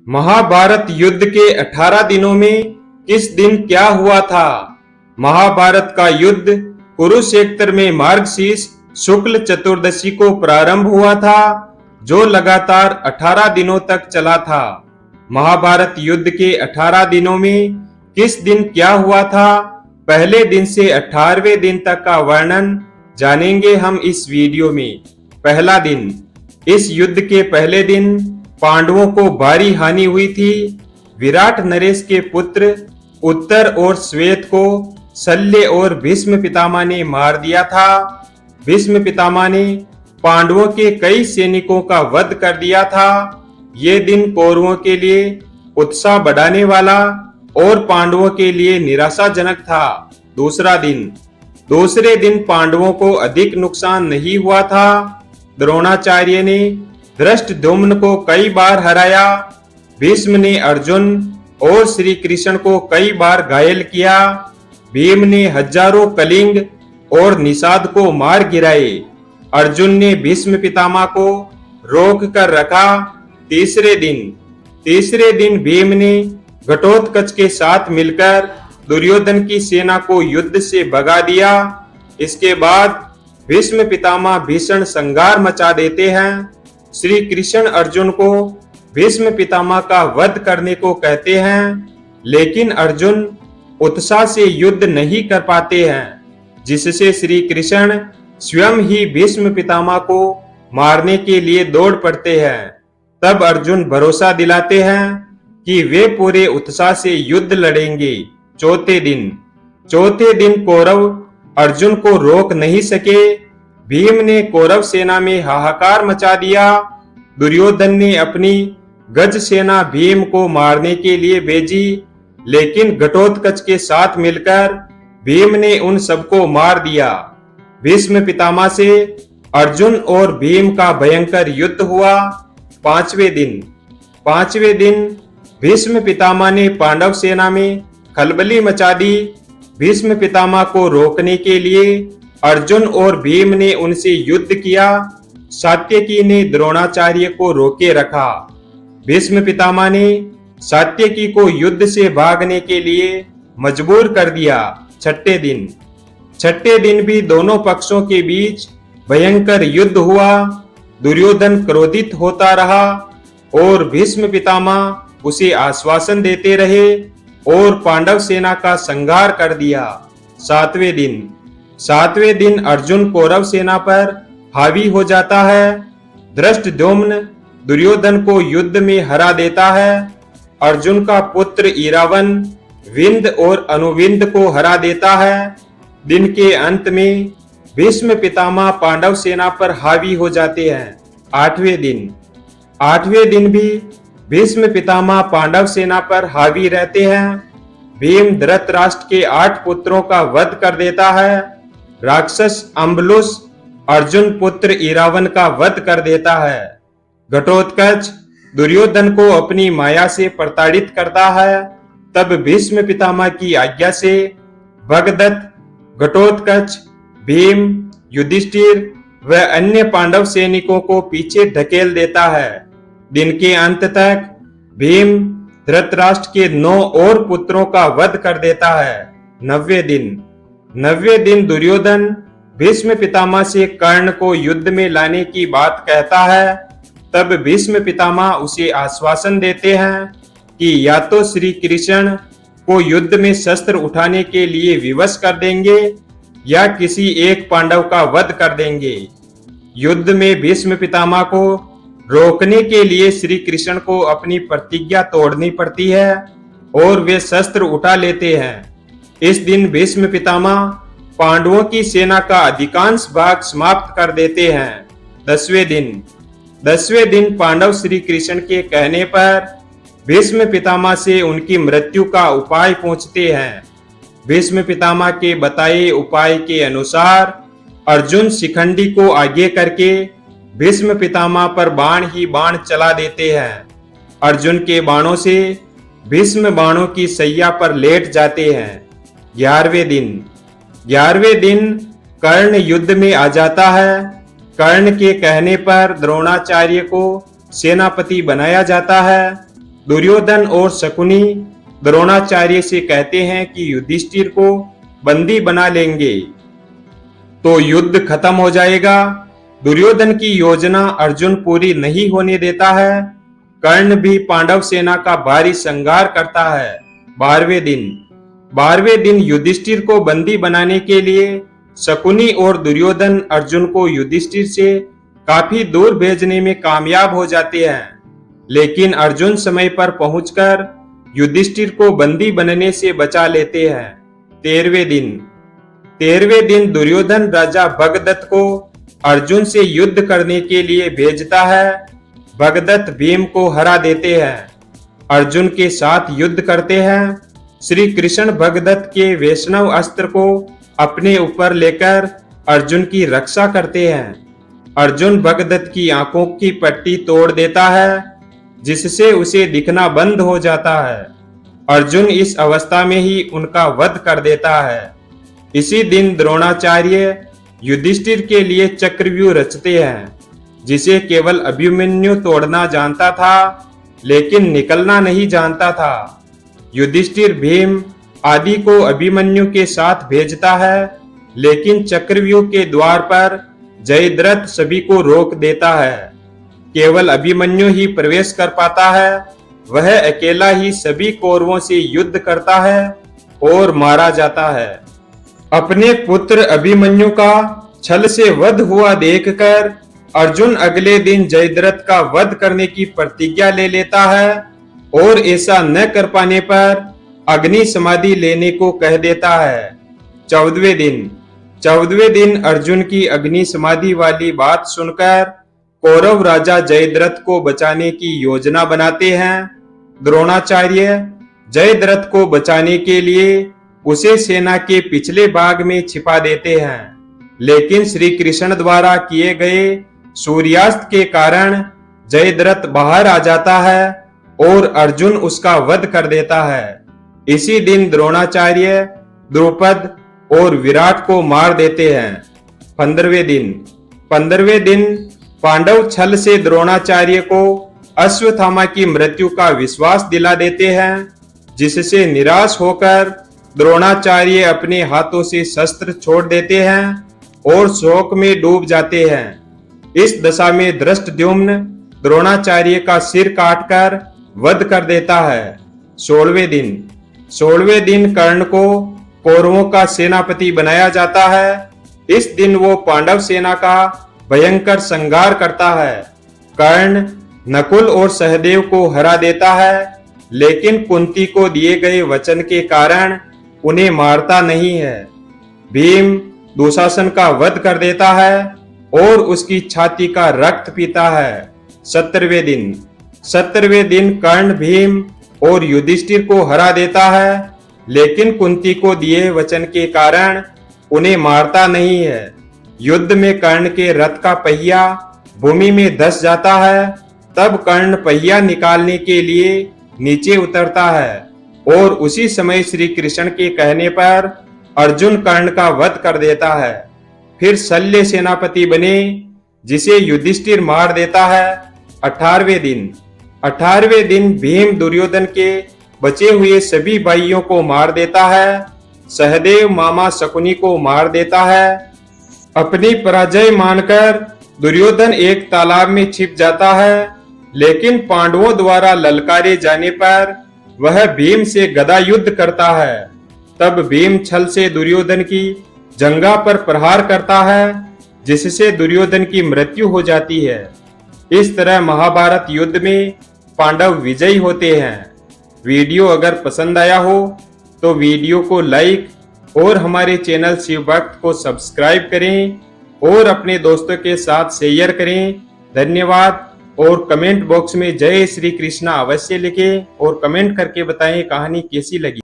महाभारत युद्ध के 18 दिनों में किस दिन क्या हुआ था? महाभारत का युद्ध कुरुक्षेत्र में मार्गशीर्ष शुक्ल चतुर्दशी को प्रारंभ हुआ था, जो लगातार 18 दिनों तक चला था। महाभारत युद्ध के 18 दिनों में किस दिन क्या हुआ था? पहले दिन से 18वें दिन तक का वर्णन जानेंगे हम इस वीडियो में। पहला दिन। इस युद्ध के पहले दिन पांडवों को भारी हानि हुई थी। विराट नरेश के पुत्र उत्तर और श्वेत को शल्य और भीष्म पितामह ने मार दिया था। भीष्म पितामह ने पांडवों के कई सैनिकों का वध कर दिया था। ये दिन कौरवों के लिए उत्साह बढ़ाने वाला और पांडवों के लिए निराशाजनक था। दूसरा दिन। दूसरे दिन पांडवों को अधिक नुकसान नहीं हुआ था। द्रोणाचार्य ने धृष्टद्युम्न को कई बार हराया। भीष्म ने अर्जुन और श्री कृष्ण को कई बार घायल किया। भीम ने हजारों कलिंग और निषाद को मार गिराए। अर्जुन ने भीष्म पितामह को रोक कर रखा। तीसरे दिन भीम ने घटोत्कच के साथ मिलकर दुर्योधन की सेना को युद्ध से भगा दिया। इसके बाद भीष्म पितामह भीषण संहार मचा देते हैं। श्री कृष्ण अर्जुन को भीष्म पितामह का वध करने को कहते हैं, लेकिन अर्जुन उत्साह से युद्ध नहीं कर पाते हैं, जिससे श्री कृष्ण स्वयं ही भीष्म पितामह को मारने के लिए दौड़ पड़ते हैं। तब अर्जुन भरोसा दिलाते हैं कि वे पूरे उत्साह से युद्ध लड़ेंगे। चौथे दिन कौरव अर्जुन को रोक नहीं सके। भीम ने कौरव सेना में हाहाकार मचा दिया। दुर्योधन ने अपनी गज सेना भीम को मारने के लिए भेजी, लेकिन घटोत्कच के साथ मिलकर भीम ने उन सबको मार दिया। भीष्म पितामह से अर्जुन और भीम का भयंकर युद्ध हुआ। पांचवें दिन भीष्म पितामह ने पांडव सेना में खलबली मचा दी। भीष्म पितामह को रोकने के लिए अर्जुन और भीम ने उनसे युद्ध किया। सात्यकी ने द्रोणाचार्य को रोके रखा। भीष्म पितामह ने सात्यकी को युद्ध से भागने के लिए मजबूर कर दिया। छठे दिन भी दोनों पक्षों के बीच भयंकर युद्ध हुआ। दुर्योधन क्रोधित होता रहा और भीष्म पितामह उसे आश्वासन देते रहे और पांडव सेना का संहार कर दिया। सातवें दिन अर्जुन कौरव सेना पर हावी हो जाता है। धृष्टद्युम्न दुर्योधन को युद्ध में हरा देता है। अर्जुन का पुत्र इरावन विंद और अनुविंद को हरा देता है। दिन के अंत में भीष्म पितामह पांडव सेना पर हावी हो जाते हैं। आठवें दिन भी भीष्म पितामह पांडव सेना पर हावी रहते हैं। भीम धृतराष्ट्र के 8 पुत्रों का वध कर देता है। राक्षस अम्बलुस अर्जुन पुत्र इरावन का वध कर देता है। घटोत्कच दुर्योधन को अपनी माया से प्रताड़ित करता है। तब भीष्म पितामह की आज्ञा से भगदत्त, घटोत्कच, भीम, युधिष्ठिर व अन्य पांडव सैनिकों को पीछे ढकेल देता है। दिन के अंत तक भीम धृतराष्ट्र के 9 और पुत्रों का वध कर देता है। 90वें दिन दुर्योधन भीष्म पितामह से कर्ण को युद्ध में लाने की बात कहता है। तब भीष्म पितामह उसे आश्वासन देते हैं कि या तो श्री कृष्ण को युद्ध में शस्त्र उठाने के लिए विवश कर देंगे या किसी एक पांडव का वध कर देंगे। युद्ध में भीष्म पितामह को रोकने के लिए श्री कृष्ण को अपनी प्रतिज्ञा तोड़नी पड़ती है और वे शस्त्र उठा लेते हैं। इस दिन भीष्म पितामह पांडवों की सेना का अधिकांश भाग समाप्त कर देते हैं। 10वें दिन पांडव श्री कृष्ण के कहने पर भीष्म पितामह से उनकी मृत्यु का उपाय पूछते हैं। भीष्म पितामह के बताए उपाय के अनुसार अर्जुन शिखंडी को आगे करके भीष्म पितामह पर बाण ही बाण चला देते हैं। अर्जुन के बाणों से भीष्म बाणों की सैया पर लेट जाते हैं। 11वें दिन कर्ण युद्ध में आ जाता है। कर्ण के कहने पर द्रोणाचार्य को सेनापति बनाया जाता है। दुर्योधन और शकुनी द्रोणाचार्य से कहते हैं कि युधिष्ठिर को बंदी बना लेंगे तो युद्ध खत्म हो जाएगा। दुर्योधन की योजना अर्जुन पूरी नहीं होने देता है। कर्ण भी पांडव सेना का भारी संहार करता है। 12वें दिन युधिष्ठिर को बंदी बनाने के लिए शकुनी और दुर्योधन अर्जुन को युधिष्ठिर से काफी दूर भेजने में कामयाब हो जाते हैं, लेकिन अर्जुन समय पर पहुंचकर युधिष्ठिर को बंदी बनने से बचा लेते हैं। 13वें दिन दुर्योधन राजा भगदत्त को अर्जुन से युद्ध करने के लिए भेजता है। भगदत्त भीम को हरा देते हैं, अर्जुन के साथ युद्ध करते हैं। श्री कृष्ण भगदत्त के वैष्णव अस्त्र को अपने ऊपर लेकर अर्जुन की रक्षा करते हैं। अर्जुन भगदत्त की आंखों की पट्टी तोड़ देता है, जिससे उसे दिखना बंद हो जाता है। अर्जुन इस अवस्था में ही उनका वध कर देता है। इसी दिन द्रोणाचार्य युधिष्ठिर के लिए चक्रव्यूह रचते हैं, जिसे केवल अभिमन्यु तोड़ना जानता था, लेकिन निकलना नहीं जानता था। युधिष्ठिर भीम आदि को अभिमन्यु के साथ भेजता है, लेकिन चक्रव्यूह के द्वार पर जयद्रथ सभी को रोक देता है। केवल अभिमन्यु ही प्रवेश कर पाता है। वह अकेला ही सभी कौरवों से युद्ध करता है और मारा जाता है। अपने पुत्र अभिमन्यु का छल से वध हुआ देखकर अर्जुन अगले दिन जयद्रथ का वध करने की प्रतिज्ञा ले लेता है और ऐसा न कर पाने पर अग्नि समाधि लेने को कह देता है। 14वें दिन अर्जुन की अग्नि समाधि वाली बात सुनकर कौरव राजा जयद्रथ को बचाने की योजना बनाते हैं। द्रोणाचार्य जयद्रथ को बचाने के लिए उसे सेना के पिछले भाग में छिपा देते हैं, लेकिन श्री कृष्ण द्वारा किए गए सूर्यास्त के कारण जयद्रथ बाहर आ जाता है और अर्जुन उसका वध कर देता है। इसी दिन द्रोणाचार्य द्रुपद और विराट को मार देते हैं। 15वें दिन पांडव छल से द्रोणाचार्य को अश्वत्थामा की मृत्यु का विश्वास दिला देते हैं, जिससे निराश होकर द्रोणाचार्य अपने हाथों से शस्त्र छोड़ देते हैं और शोक में डूब जाते हैं। इस दशा में धृष्टद्युम्न द्रोणाचार्य का सिर काटकर वध कर देता है। 16वें दिन कर्ण को कौरवों का सेनापति बनाया जाता है। इस दिन वो पांडव सेना का भयंकर संहार करता है। कर्ण नकुल और सहदेव को हरा देता है, लेकिन कुंती को दिए गए वचन के कारण उन्हें मारता नहीं है। भीम दुशासन का वध कर देता है और उसकी छाती का रक्त पीता है। 17वें दिन कर्ण भीम और युधिष्ठिर को हरा देता है, लेकिन कुंती को दिए वचन के कारण उन्हें मारता नहीं है। युद्ध में कर्ण के रथ का पहिया भूमि में धंस जाता है। तब कर्ण पहिया निकालने के लिए नीचे उतरता है और उसी समय श्री कृष्ण के कहने पर अर्जुन कर्ण का वध कर देता है। फिर शल्य सेनापति बने, जिसे युधिष्ठिर मार देता है। 18वें दिन भीम दुर्योधन के बचे हुए सभी भाइयों को मार देता है। सहदेव मामा शकुनी को मार देता है। अपनी पराजय मानकर दुर्योधन एक तालाब में छिप जाता है, लेकिन पांडवों द्वारा ललकारे जाने पर वह भीम से गदा युद्ध करता है। तब भीम छल से दुर्योधन की जंघा पर प्रहार करता है, जिससे दुर्योधन की मृत्यु हो जाती है। इस तरह महाभारत युद्ध में पांडव विजयी होते हैं। वीडियो अगर पसंद आया हो तो वीडियो को लाइक और हमारे चैनल शिव भक्त को सब्सक्राइब करें और अपने दोस्तों के साथ शेयर करें। धन्यवाद। और कमेंट बॉक्स में जय श्री कृष्णा अवश्य लिखें और कमेंट करके बताएं कहानी कैसी लगी।